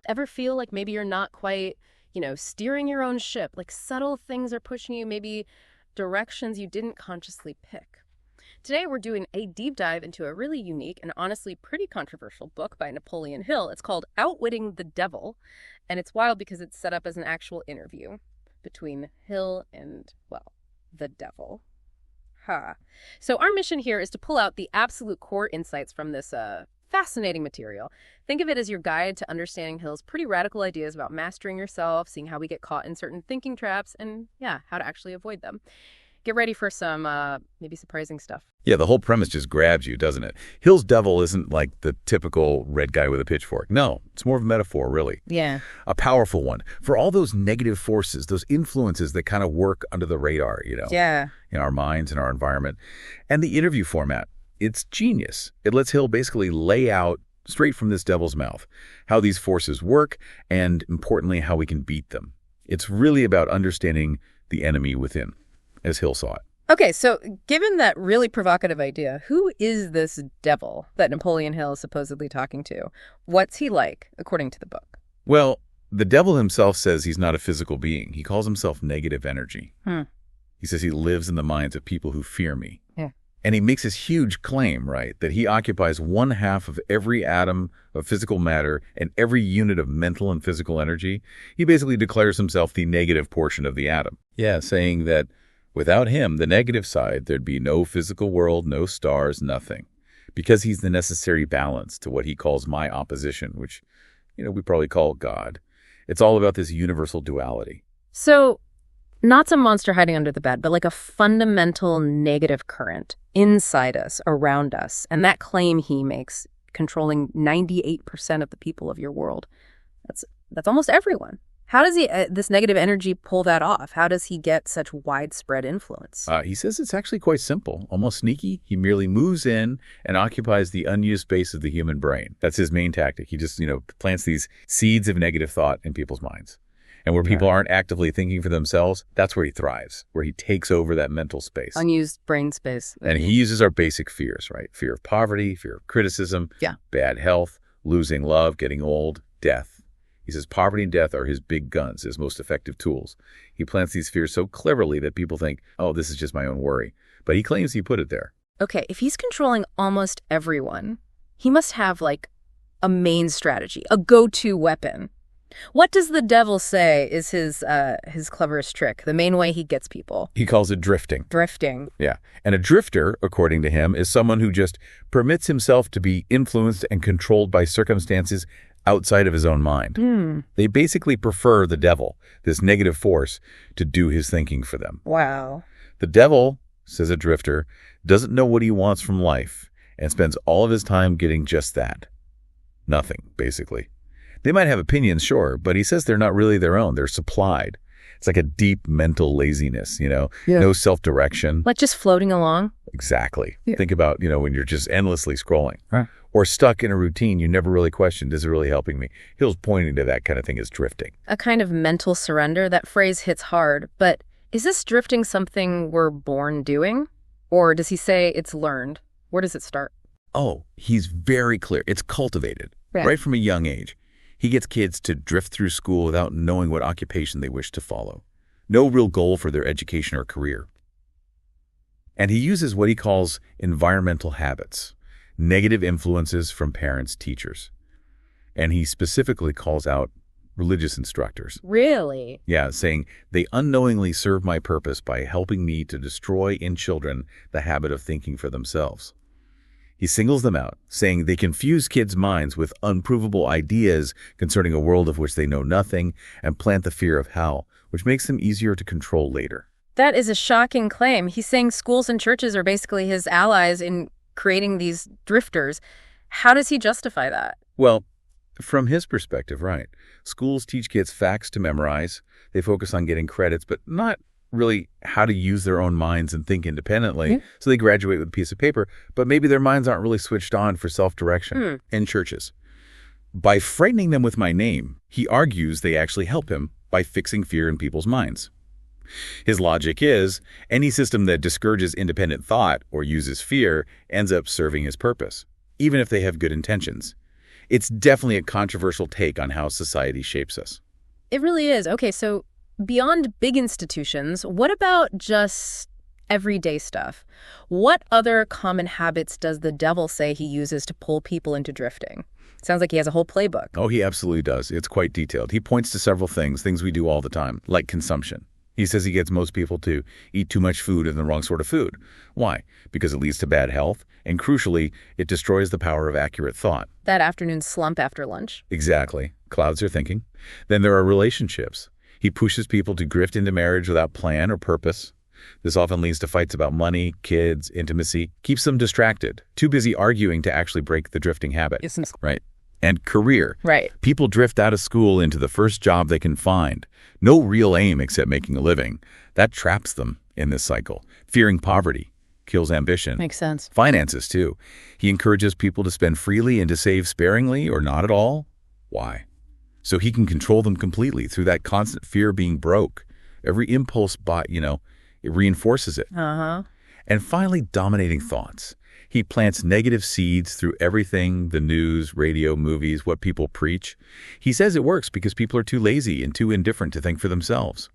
Ever feel like maybe you're not quite, steering your own ship? Like subtle things are pushing you, maybe directions you didn't consciously pick. Today, we're doing a deep dive into a really unique and honestly pretty controversial book by Napoleon Hill. It's called Outwitting the Devil, and it's wild because it's set up as an actual interview between Hill and, well, the devil. So our mission here is to pull out the absolute core insights from this fascinating material. Think of it as your guide to understanding Hill's pretty radical ideas about mastering yourself, seeing how we get caught in certain thinking traps, and how to actually avoid them. Get ready for some maybe surprising stuff. Yeah, the whole premise just grabs you, doesn't it? Hill's devil isn't like the typical red guy with a pitchfork. No, it's more of a metaphor, really. Yeah. A powerful one for all those negative forces, those influences that kind of work under the radar, Yeah. in our minds and our environment. And the interview format, it's genius. It lets Hill basically lay out straight from this devil's mouth how these forces work and, importantly, how we can beat them. It's really about understanding the enemy within, as Hill saw it. Okay, so given that really provocative idea, who is this devil that Napoleon Hill is supposedly talking to? What's he like, according to the book? Well, the devil himself says he's not a physical being. He calls himself negative energy. He says he lives in the minds of people who fear me. Yeah. And he makes this huge claim, right, that he occupies 1/2 of every atom of physical matter and every unit of mental and physical energy. He basically declares himself the negative portion of the atom. Yeah, saying that without him, the negative side, there'd be no physical world, no stars, nothing. Because he's the necessary balance to what he calls my opposition, which, we probably call God. It's all about this universal duality. So, not some monster hiding under the bed, but like a fundamental negative current inside us, around us. And that claim he makes, controlling 98% of the people of your world, that's almost everyone. How does this negative energy pull that off? How does he get such widespread influence? He says it's actually quite simple, almost sneaky. He merely moves in and occupies the unused space of the human brain. That's his main tactic. He just, plants these seeds of negative thought in people's minds. And where people aren't actively thinking for themselves, that's where he thrives, where he takes over that mental space. Unused brain space. And he uses our basic fears, right? Fear of poverty, fear of criticism, bad health, losing love, getting old, death. He says poverty and death are his big guns, his most effective tools. He plants these fears so cleverly that people think, oh, this is just my own worry. But he claims he put it there. Okay, if he's controlling almost everyone, he must have like a main strategy, a go-to weapon. What does the devil say is his cleverest trick, the main way he gets people? He calls it drifting. Drifting. Yeah. And a drifter, according to him, is someone who just permits himself to be influenced and controlled by circumstances outside of his own mind. They basically prefer the devil, this negative force, to do his thinking for them. Wow. The devil, says a drifter, doesn't know what he wants from life and spends all of his time getting just that. Nothing, basically. They might have opinions, sure, but he says they're not really their own. They're supplied. It's like a deep mental laziness, no self-direction. Like just floating along? Exactly. Yeah. Think about, when you're just endlessly scrolling. Right. Or stuck in a routine you never really questioned, is it really helping me? Hill's pointing to that kind of thing as drifting. A kind of mental surrender. That phrase hits hard. But is this drifting something we're born doing? Or does he say it's learned? Where does it start? Oh, he's very clear. It's cultivated right from a young age. He gets kids to drift through school without knowing what occupation they wish to follow. No real goal for their education or career. And he uses what he calls environmental habits, negative influences from parents, teachers. And he specifically calls out religious instructors. Really? Yeah, saying they unknowingly serve my purpose by helping me to destroy in children the habit of thinking for themselves. He singles them out, saying they confuse kids' minds with unprovable ideas concerning a world of which they know nothing and plant the fear of hell, which makes them easier to control later. That is a shocking claim. He's saying schools and churches are basically his allies in creating these drifters. How does he justify that? Well, from his perspective, right. Schools teach kids facts to memorize. They focus on getting credits, but not really how to use their own minds and think independently. So they graduate with a piece of paper, but maybe their minds aren't really switched on for self-direction. In churches. By frightening them with my name, he argues they actually help him by fixing fear in people's minds. His logic is, any system that discourages independent thought or uses fear ends up serving his purpose, even if they have good intentions. It's definitely a controversial take on how society shapes us. It really is. Okay, so beyond big institutions, what about just everyday stuff? What other common habits does the devil say he uses to pull people into drifting? Sounds like he has a whole playbook. Oh, he absolutely does. It's quite detailed. He points to several things we do all the time, like consumption. He says he gets most people to eat too much food and the wrong sort of food. Why? Because it leads to bad health, and crucially, it destroys the power of accurate thought. That afternoon slump after lunch. Exactly. Clouds their thinking. Then there are relationships. He pushes people to drift into marriage without plan or purpose. This often leads to fights about money, kids, intimacy, keeps them distracted, too busy arguing to actually break the drifting habit. Right. And career. Right. People drift out of school into the first job they can find. No real aim except making a living. That traps them in this cycle. Fearing poverty kills ambition. Makes sense. Finances, too. He encourages people to spend freely and to save sparingly or not at all. Why? So he can control them completely through that constant fear of being broke. Every impulse it reinforces it. Uh-huh. And finally, dominating thoughts. He plants negative seeds through everything, the news, radio, movies, what people preach. He says it works because people are too lazy and too indifferent to think for themselves.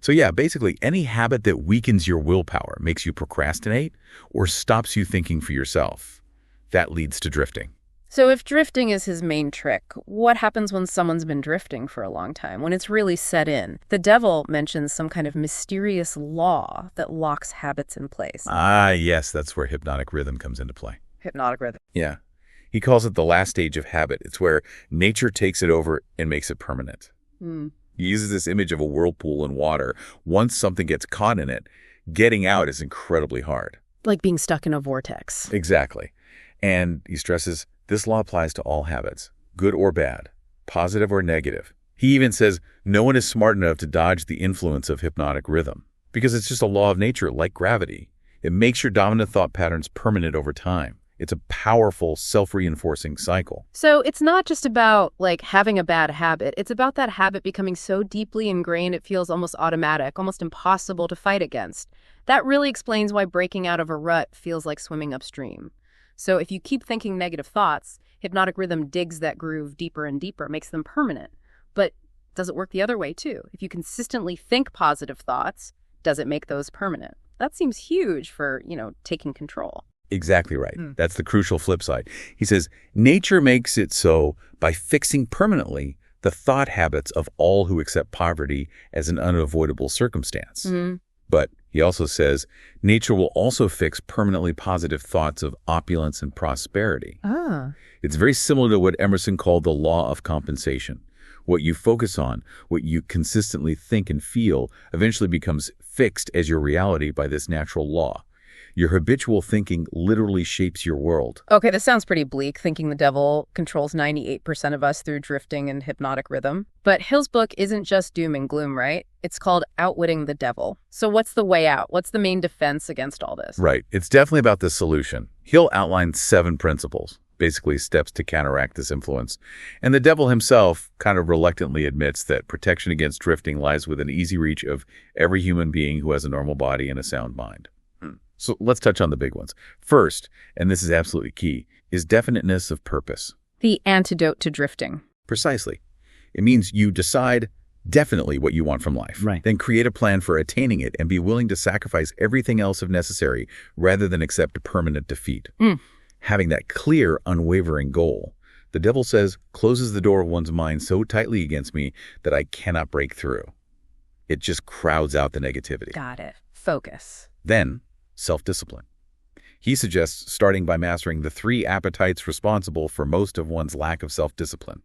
So yeah, basically any habit that weakens your willpower, makes you procrastinate, or stops you thinking for yourself, that leads to drifting. So if drifting is his main trick, what happens when someone's been drifting for a long time, when it's really set in? The devil mentions some kind of mysterious law that locks habits in place. Ah, yes, that's where hypnotic rhythm comes into play. Hypnotic rhythm. Yeah. He calls it the last stage of habit. It's where nature takes it over and makes it permanent. He uses this image of a whirlpool in water. Once something gets caught in it, getting out is incredibly hard. Like being stuck in a vortex. Exactly. And he stresses this law applies to all habits, good or bad, positive or negative. He even says no one is smart enough to dodge the influence of hypnotic rhythm because it's just a law of nature like gravity. It makes your dominant thought patterns permanent over time. It's a powerful, self-reinforcing cycle. So it's not just about, having a bad habit. It's about that habit becoming so deeply ingrained it feels almost automatic, almost impossible to fight against. That really explains why breaking out of a rut feels like swimming upstream. So if you keep thinking negative thoughts, hypnotic rhythm digs that groove deeper and deeper, makes them permanent. But does it work the other way, too? If you consistently think positive thoughts, does it make those permanent? That seems huge for, taking control. Exactly right. That's the crucial flip side. He says, nature makes it so by fixing permanently the thought habits of all who accept poverty as an unavoidable circumstance. But he also says, nature will also fix permanently positive thoughts of opulence and prosperity. It's very similar to what Emerson called the law of compensation. What you focus on, what you consistently think and feel, eventually becomes fixed as your reality by this natural law. Your habitual thinking literally shapes your world. Okay, this sounds pretty bleak, thinking the devil controls 98% of us through drifting and hypnotic rhythm. But Hill's book isn't just doom and gloom, right? It's called Outwitting the Devil. So what's the way out? What's the main defense against all this? Right. It's definitely about the solution. Hill outlines 7 principles, basically steps to counteract this influence. And the devil himself kind of reluctantly admits that protection against drifting lies within easy reach of every human being who has a normal body and a sound mind. So let's touch on the big ones. First, and this is absolutely key, is definiteness of purpose. The antidote to drifting. Precisely. It means you decide definitely what you want from life. Right. Then create a plan for attaining it and be willing to sacrifice everything else if necessary rather than accept a permanent defeat. Having that clear, unwavering goal, the devil says, closes the door of one's mind so tightly against me that I cannot break through. It just crowds out the negativity. Got it. Focus. Then, self-discipline. He suggests starting by mastering the 3 appetites responsible for most of one's lack of self-discipline: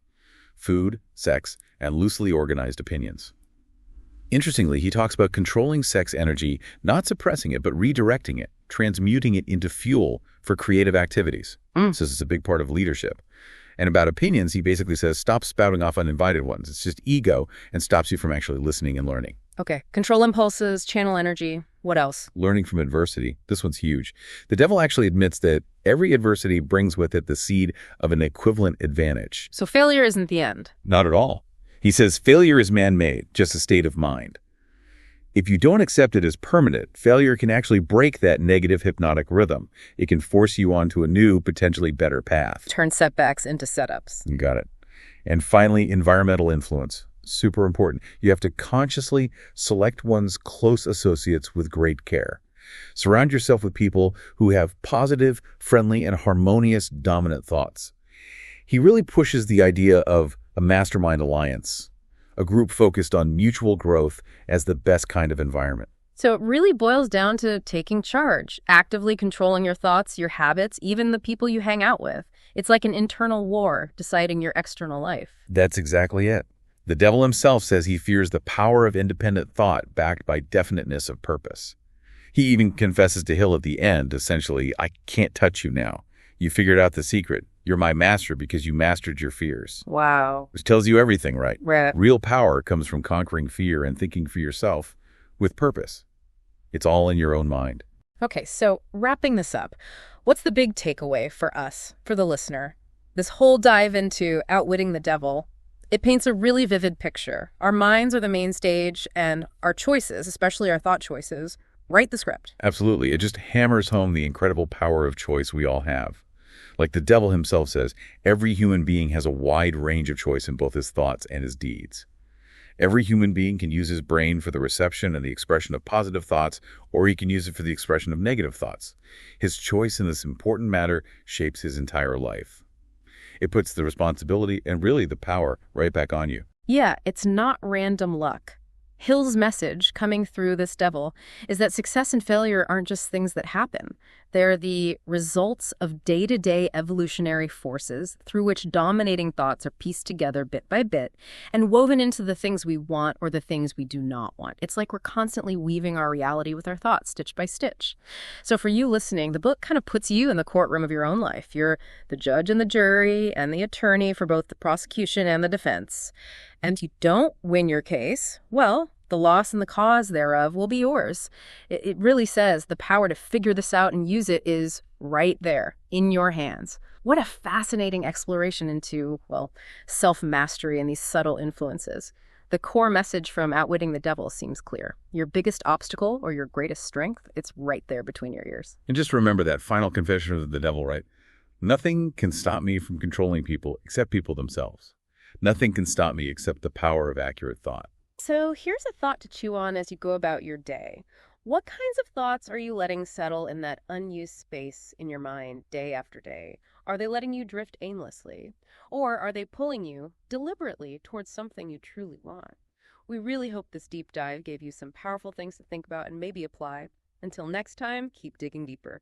food, sex, and loosely organized opinions. Interestingly, he talks about controlling sex energy, not suppressing it, but redirecting it, transmuting it into fuel for creative activities. Says it's a big part of leadership. And about opinions, he basically says, stop spouting off uninvited ones. It's just ego and stops you from actually listening and learning. Okay. Control impulses, channel energy. What else? Learning from adversity. This one's huge. The devil actually admits that every adversity brings with it the seed of an equivalent advantage. So failure isn't the end. Not at all. He says failure is man-made, just a state of mind. If you don't accept it as permanent, failure can actually break that negative hypnotic rhythm. It can force you onto a new, potentially better path. Turn setbacks into setups. You got it. And finally, environmental influence. Super important. You have to consciously select one's close associates with great care. Surround yourself with people who have positive, friendly, and harmonious dominant thoughts. He really pushes the idea of a mastermind alliance, a group focused on mutual growth as the best kind of environment. So it really boils down to taking charge, actively controlling your thoughts, your habits, even the people you hang out with. It's like an internal war deciding your external life. That's exactly it. The devil himself says he fears the power of independent thought backed by definiteness of purpose. He even confesses to Hill at the end, essentially, I can't touch you now. You figured out the secret. You're my master because you mastered your fears. Wow. Which tells you everything, right? Right. Real power comes from conquering fear and thinking for yourself with purpose. It's all in your own mind. Okay, so wrapping this up, what's the big takeaway for us, for the listener? This whole dive into Outwitting the Devil, it paints a really vivid picture. Our minds are the main stage, and our choices, especially our thought choices, write the script. Absolutely. It just hammers home the incredible power of choice we all have. Like the devil himself says, every human being has a wide range of choice in both his thoughts and his deeds. Every human being can use his brain for the reception and the expression of positive thoughts, or he can use it for the expression of negative thoughts. His choice in this important matter shapes his entire life. It puts the responsibility and really the power right back on you. Yeah, it's not random luck. Hill's message coming through this devil is that success and failure aren't just things that happen. They're the results of day-to-day evolutionary forces through which dominating thoughts are pieced together bit by bit and woven into the things we want or the things we do not want. It's like we're constantly weaving our reality with our thoughts, stitch by stitch. So for you listening, the book kind of puts you in the courtroom of your own life. You're the judge and the jury and the attorney for both the prosecution and the defense. And if you don't win your case, well, the loss and the cause thereof will be yours. It really says the power to figure this out and use it is right there in your hands. What a fascinating exploration into, well, self-mastery and these subtle influences. The core message from Outwitting the Devil seems clear. Your biggest obstacle or your greatest strength, it's right there between your ears. And just remember that final confession of the devil, right? Nothing can stop me from controlling people except people themselves. Nothing can stop me except the power of accurate thought. So here's a thought to chew on as you go about your day. What kinds of thoughts are you letting settle in that unused space in your mind day after day? Are they letting you drift aimlessly? Or are they pulling you deliberately towards something you truly want? We really hope this deep dive gave you some powerful things to think about and maybe apply. Until next time, keep digging deeper.